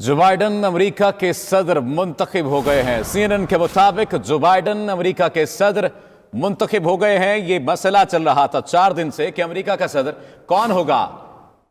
जो Biden America के सदर मुंतखब हो गए हैं। CNN के मुताबिक जो बाइडन अमेरिका के सदर मुंतखब हो गए हैं। ये मसला चल रहा था 4 दिन से कि अमेरिका का सदर कौन होगा।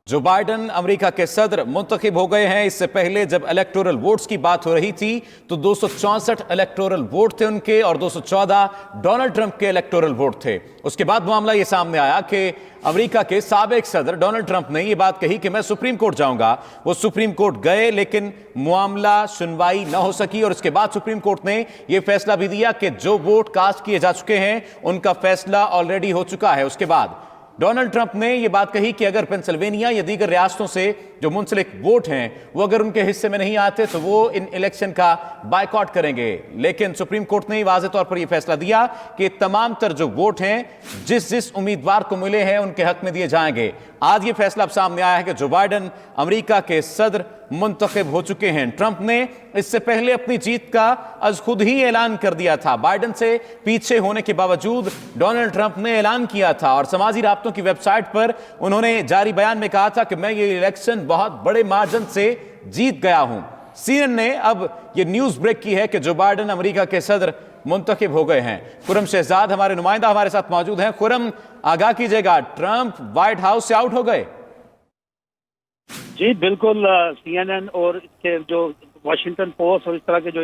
जो बाइडन अमेरिका के सदर मुंतखब हो गए हैं। इससे पहले जब इलेक्टोरल वोट्स की बात हो रही थी तो 264 इलेक्टोरल वोट थे उनके और 214 डोनाल्ड ट्रंप के इलेक्टोरल वोट थे। उसके बाद मामला यह सामने आया कि अमेरिका के साबिक सदर डोनाल्ड ट्रंप ने यह बात कही कि मैं सुप्रीम कोर्ट जाऊंगा। वो सुप्रीम कोर्ट गए लेकिन मामला सुनवाई न हो सकी और उसके बाद सुप्रीम कोर्ट ने यह फैसला भी दिया कि जो वोट कास्ट किए जा चुके हैं उनका फैसला ऑलरेडी हो चुका है। उसके बाद डोनाल्ड ट्रंप ने यह बात कही कि अगर पेंसिल्वेनिया या दीगर रियासतों से जो मुंसलिक वोट हैं वो अगर उनके हिस्से में नहीं आते तो वो इन इलेक्शन का बायकॉट करेंगे। लेकिन सुप्रीम कोर्ट ने वाज़ेह तौर पर यह फैसला दिया कि तमाम तर जो वोट हैं जिस उम्मीदवार को मिले हैं उनके हक में दिए जाएंगे। आज ये फैसला अब सामने आया है कि जो बाइडन अमेरिका के सदर मुंतखब हो चुके हैं। ट्रंप ने इससे पहले अपनी जीत का आज खुद ही ऐलान कर दिया था। बाइडन से पीछे होने के बावजूद डोनाल्ड ट्रंप ने ऐलान किया था और समाजी राब्तों की वेबसाइट पर उन्होंने जारी बयान में कहा था कि मैं ये इलेक्शन बहुत बड़े मार्जिन से जीत गया हूं। CNN ने अब ये न्यूज ब्रेक की है कि जो बाइडन अमेरिका के सदर मुंतखब हो गए हैं। खुरम शहजाद हमारे नुमाइंदा हमारे साथ मौजूद हैं। खुरम, आगाह कीजिएगा, ट्रंप व्हाइट हाउस से आउट हो गए? जी बिल्कुल। CNN और इसके जो वॉशिंगटन पोस्ट और इस तरह के जो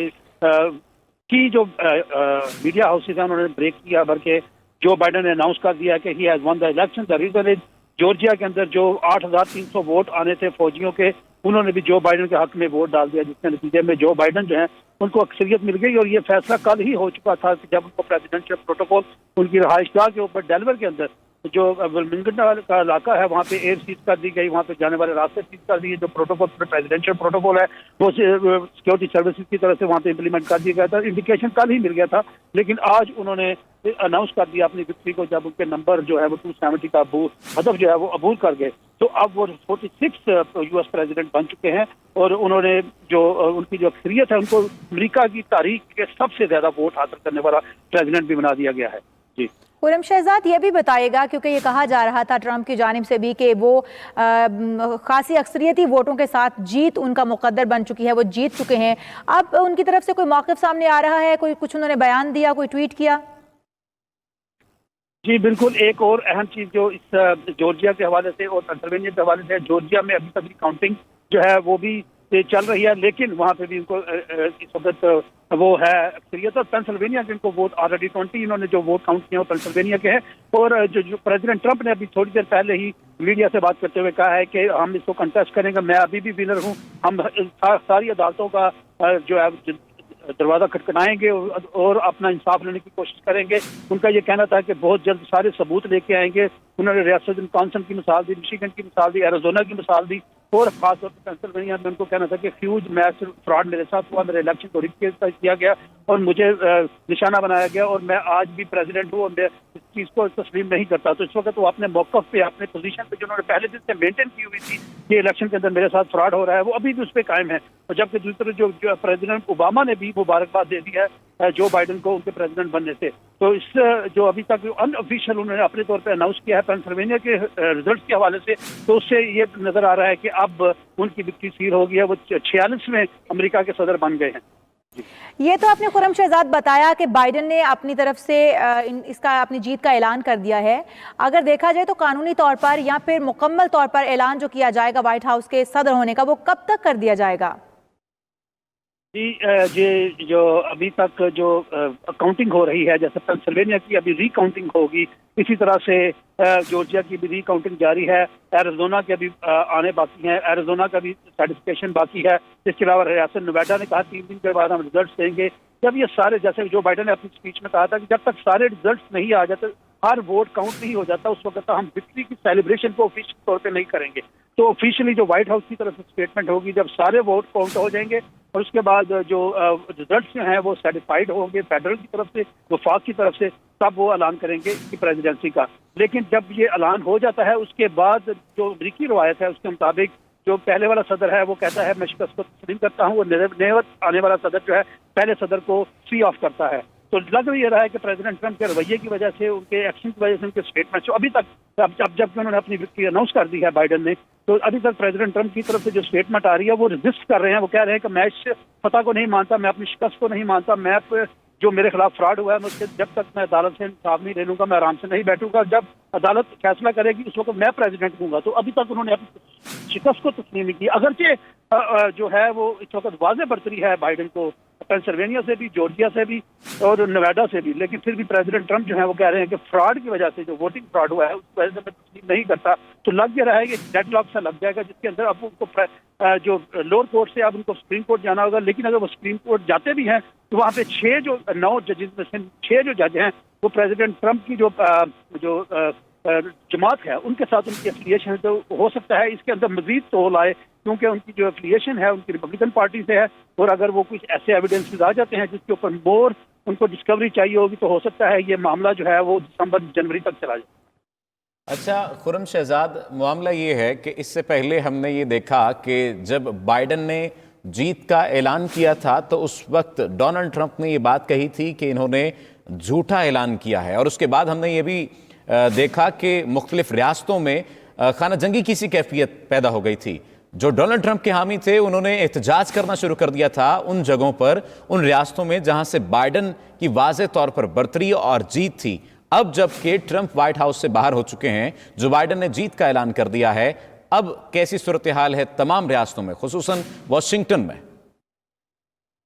की जो मीडिया हाउसेज हैं उन्होंने ब्रेक किया बल्कि जो बाइडन ने अनाउंस कर दिया कि he has won the election. The reason is Georgia के अंदर जो 8,300 वोट आने थे फौजियों के, उन्होंने भी जो बाइडन के हक में वोट डाल दिया, जिसके नतीजे में जो बाइडन जो है उनको अक्सरियत मिल गई। और ये फैसला कल ही हो चुका था कि जब उनको प्रेसिडेंशियल प्रोटोकॉल उनकी रहायशगाह के ऊपर डेलवर के अंदर जो विल्मिंगटन का इलाका है वहाँ पे एयर सीज कर दी गई, वहाँ पे जाने वाले रास्ते सीज कर दिए। जो प्रोटोकॉल प्रेसिडेंशियल प्रोटोकॉल है वो सिक्योरिटी सर्विसेज की तरफ से वहाँ पे इम्प्लीमेंट कर दिया गया था। इंडिकेशन कल ही मिल गया था लेकिन आज उन्होंने अनाउंस कर दिया अपनी विक्ट्री को, जब उनके नंबर जो है वो 270 का हदफ जो है वो अबूल कर गए। तो अब वो 46 US प्रेसिडेंट बन चुके हैं और उन्होंने जो उनकी जो अक्सरियत है उनको अमेरिका की तारीख के सबसे ज्यादा वोट हासिल करने वाला प्रेसिडेंट भी बना दिया गया है। जी खुरम शहजाद, ये भी बताइएगा क्योंकि ये कहा जा रहा था ट्रंप की जानिब से भी कि वो खासी अक्सरियती वोटों के साथ जीत उनका मुकद्दर बन चुकी है, वो जीत चुके हैं। अब उनकी तरफ से कोई मौक़िफ़ सामने आ रहा है, कोई कुछ उन्होंने बयान दिया, कोई ट्वीट किया? जी बिल्कुल। एक और अहम चीज जो इस जॉर्जिया के हवाले से और पेंसिल्वेनिया के हवाले से, जॉर्जिया में अभी तक काउंटिंग जो है वो भी चल रही है लेकिन वहाँ पे भी इनको इस वक्त वो है अक्सरियत। और पेंसिल्वेनिया के इनको वोट ऑलरेडी 20 इन्होंने जो वोट काउंट किए वो पेंसिल्वेनिया के हैं। और जो प्रेसिडेंट ट्रंप ने अभी थोड़ी देर पहले ही मीडिया से बात करते हुए कहा है कि हम इसको कंटेस्ट करेंगे, मैं अभी भी विनर हूँ, हम सारी अदालतों का जो है दरवाजा खटखटाएंगे और अपना इंसाफ लेने की कोशिश करेंगे। उनका ये कहना था कि बहुत जल्द सारे सबूत लेके आएंगे। उन्होंने रियासत विस्कॉन्सिन की मिसाल दी, मिशिगन की मिसाल दी, एरिज़ोना की मिसाल दी और खासतौर पर पेंसिल्वेनिया में उनको कहना था कि ह्यूज मैच फ्रॉड मेरे साथ हुआ, मेरे इलेक्शन को रिग किया गया और मुझे निशाना बनाया गया और मैं आज भी प्रेसिडेंट हूँ और मैं इस चीज़ को तस्लीम नहीं करता। तो इस वक्त वो अपने मौक़िफ़ पे, अपने पोजीशन पे जो उन्होंने पहले दिन से मेंटेन की हुई थी कि इलेक्शन के अंदर मेरे साथ फ्रॉड हो रहा है, वो अभी भी उस पर कायम है। और जबकि दूसरी जो प्रेसिडेंट ओबामा ने भी मुबारकबाद दे दी है जो बाइडन को उनके प्रेसिडेंट बनने से। तो इस जो अभी तक अनऑफिशियल उन्होंने अपने तौर पे अनाउंस किया है पेंसिल्वेनिया के रिजल्ट के हवाले से, तो उससे ये नजर आ रहा है कि अब उनकी विक्ट्री सील हो गई है, वो 46वें अमेरिका के सदर बन गए हैं। ये तो आपने खुरम शहजाद बताया कि बाइडन ने अपनी तरफ से इसका अपनी जीत का ऐलान कर दिया है। अगर देखा जाए तो कानूनी तौर पर या फिर मुकम्मल तौर पर ऐलान जो किया जाएगा व्हाइट हाउस के सदर होने का, वो कब तक कर दिया जाएगा? जी जो अभी तक जो काउंटिंग हो रही है, जैसे पेंसिल्वेनिया की अभी रीकाउंटिंग होगी, इसी तरह से जॉर्जिया की भी रीकाउंटिंग जारी है, एरिज़ोना के अभी आने बाकी हैं, एरिज़ोना का भी सर्टिफिकेशन बाकी है। इसके अलावा रियासत नेवाडा ने कहा 3 दिन के बाद हम रिजल्ट देंगे। जब ये सारे, जैसे जो बाइडन ने अपनी स्पीच में कहा था कि जब तक सारे रिजल्ट नहीं आ जाते, हर वोट काउंट नहीं हो जाता, उस वक्त हम विक्ट्री की सेलिब्रेशन को ऑफिशियल तौर पे नहीं करेंगे। तो ऑफिशियली जो व्हाइट हाउस की तरफ से स्टेटमेंट होगी जब सारे वोट काउंट हो जाएंगे और उसके बाद जो रिजल्ट्स जो हैं वो सर्टिफाइड होंगे फेडरल की तरफ से, वफाक की तरफ से, तब वो ऐलान करेंगे कि प्रेसिडेंसी का। लेकिन जब ये ऐलान हो जाता है उसके बाद जो अमरीकी रवायत है उसके मुताबिक जो पहले वाला सदर है वो कहता है मैं शिकस्त को तस्लीम करता हूँ, और नए आने वाला सदर जो है पहले सदर को फ्री ऑफ करता है। तो लग ये रहा है कि प्रेसिडेंट ट्रंप के रवैये की वजह से, उनके एक्शन की वजह से, उनके स्टेटमेंट जो अभी तक, अब जबकि उन्होंने अपनी विक्ट्री अनाउंस कर दी है बाइडन ने, तो अभी तक प्रेसिडेंट ट्रंप की तरफ से जो स्टेटमेंट आ रही है वो रेजिस्ट कर रहे हैं। वो कह रहे हैं कि मैं इस फतह को नहीं मानता, मैं अपनी शिकस्त को नहीं मानता, मैं जो मेरे खिलाफ फ्रॉड हुआ है मुझसे जब तक मैं अदालत से इंसाफ नहीं ले लूंगा, मैं आराम से नहीं बैठूंगा, जब अदालत फैसला करेगी उस वक्त मैं प्रेसिडेंट दूंगा। तो अभी तक उन्होंने अपनी शिकस्त को तस्लीम नहीं की, अगरचे जो है वो इस वक्त वाज़ेह बढ़तरी है बाइडन को पेंसिल्वेनिया से भी, जॉर्जिया से भी और नेवाडा से भी, लेकिन फिर भी प्रेसिडेंट ट्रंप जो है वो कह रहे हैं कि फ्रॉड की वजह से, जो वोटिंग फ्रॉड हुआ है उस वजह से मैं तस्लीम नहीं करता। तो लग रहा है कि डेडलॉक सा लग जाएगा, जिसके अंदर अब उनको जो लोअर कोर्ट से अब उनको सुप्रीम कोर्ट जाना होगा, लेकिन अगर वो सुप्रीम कोर्ट जाते भी हैं तो वहाँ पे 9 जजेस में से 6 जो जज हैं वो प्रेसिडेंट ट्रंप की जो जमात है उनके साथ उनकी एफिलिएशन है। तो हो सकता है इसके अंदर मजीद तोल आए, क्योंकि उनकी जो एफिलिएशन है उनकी रिपब्लिकन पार्टी से है, और अगर वो कुछ ऐसे एविडेंसेस आ जाते हैं जिसके ऊपर मोर उनको डिस्कवरी चाहिए होगी, तो हो सकता है ये मामला जो है वो दिसंबर जनवरी तक चला जाए। अच्छा खुर्रम शहजाद, मामला ये है कि इससे पहले हमने ये देखा कि जब बाइडन ने जीत का ऐलान किया था तो उस वक्त डोनाल्ड ट्रंप ने ये बात कही थी कि इन्होंने झूठा ऐलान किया है, और उसके बाद हमने ये भी देखा कि मुख्तलिफ रियासतों में खाना जंगी की सी कैफियत पैदा हो गई थी। जो डोनाल्ड ट्रंप के हामी थे उन्होंने एहतजाज करना शुरू कर दिया था उन जगहों पर, उन रियासतों में जहां से बाइडन की वाज़ेह तौर पर बढ़तरी और जीत थी। अब जबकि ट्रंप व्हाइट हाउस से बाहर हो चुके हैं, जो बाइडन ने जीत का ऐलान कर दिया है, अब कैसी सूरत हाल है तमाम रियासतों में, खुसूसन वाशिंगटन में?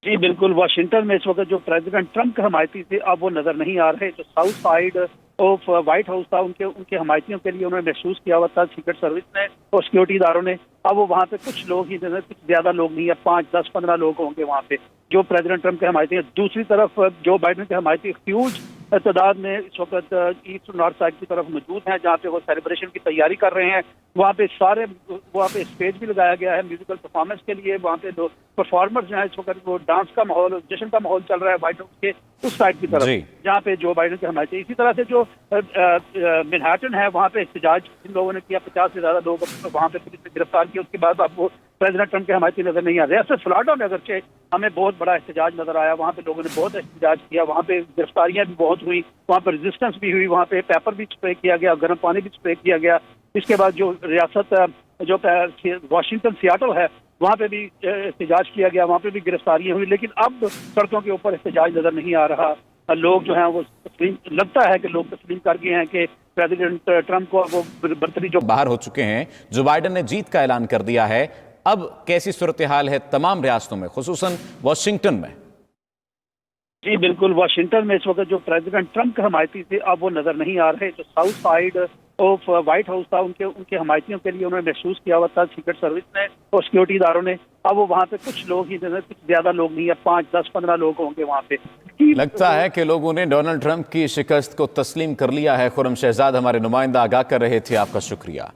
जी बिल्कुल, वाशिंगटन में इस वक्त जो प्रेसिडेंट ट्रंप के हमायती थे अब वो नजर नहीं आ रहे। जो south side of white house था, उनके हमायतियों के लिए उन्होंने महसूस किया हुआ था सीक्रेट सर्विस ने और सिक्योरिटी इदारों ने। अब वो वहाँ पे कुछ लोग ही, कुछ ज्यादा लोग नहीं है, 5, 10, 15 लोग होंगे वहाँ पे जो प्रेसिडेंट ट्रंप के हमायती हैं। दूसरी तरफ जो बाइडन के हमायती ह्यूज तादाद में इस वक्त ईस्ट और नॉर्थ साइड की तरफ मौजूद हैं, जहाँ पे वो सेलिब्रेशन की तैयारी कर रहे हैं। वहाँ पे स्टेज भी लगाया गया है म्यूजिकल परफॉर्मेंस के लिए। वहाँ पे दो परफॉर्मर्स जो है इस वक्त वो डांस का माहौल, जश्न का माहौल चल रहा है व्हाइट हाउस के उस साइड की तरफ, जहाँ पे जो बाइडन के हमायती। इसी तरह से जो मैनहट्टन है वहाँ पे एहतजाज जिन लोगों ने किया, 50 से ज्यादा लोग वहाँ पे पुलिस ने गिरफ्तार किया। उसके बाद अब वो प्रेसिडेंट ट्रंप के हमायती नजर नहीं आ रहे। रियासत फ्लोरिडा में अगरचे हमें बहुत बड़ा एहतजाज नजर आया, वहाँ पे लोगों ने बहुत एहतजाज किया, वहाँ पे गिरफ्तारियां भी बहुत हुई, वहाँ पर रेजिस्टेंस भी हुई, वहाँ पे पेपर भी स्प्रे किया गया, गर्म पानी भी स्प्रे किया गया। इसके बाद जो रियासत जो वाशिंगटन सियाटल है वहाँ पे भी एहतजाज किया गया, वहाँ पे भी गिरफ्तारियां हुई, लेकिन अब सड़कों के ऊपर एहतजाज नजर नहीं आ रहा। लोग जो हैं वो लगता है कि लोग तस्लीम कर गए हैं कि प्रेसिडेंट ट्रंप को वो बढ़तरी जो बाहर हो चुके हैं, जो बाइडन ने जीत का ऐलान कर दिया है। अब कैसी सूरत हाल है तमाम रियासतों में, खुसूसन वाशिंगटन में? जी बिल्कुल, वाशिंगटन में इस वक्त जो प्रेसिडेंट ट्रंप के हमायती थे अब वो नजर नहीं आ रहे। जो south side of white house था, उनके हमायतियों के लिए उन्होंने महसूस किया हुआ था सीक्रेट सर्विस ने और सिक्योरिटी इदारों ने। अब वो वहाँ पे कुछ लोग ही, कुछ ज्यादा लोग नहीं है, 5, 10, 15 लोग होंगे वहाँ पे। लगता है कि लोगों ने डोनाल्ड ट्रंप की शिकस्त को तस्लीम कर लिया है। खुर्रम शहजाद हमारे नुमाइंदा आगाह कर रहे थे, आपका शुक्रिया।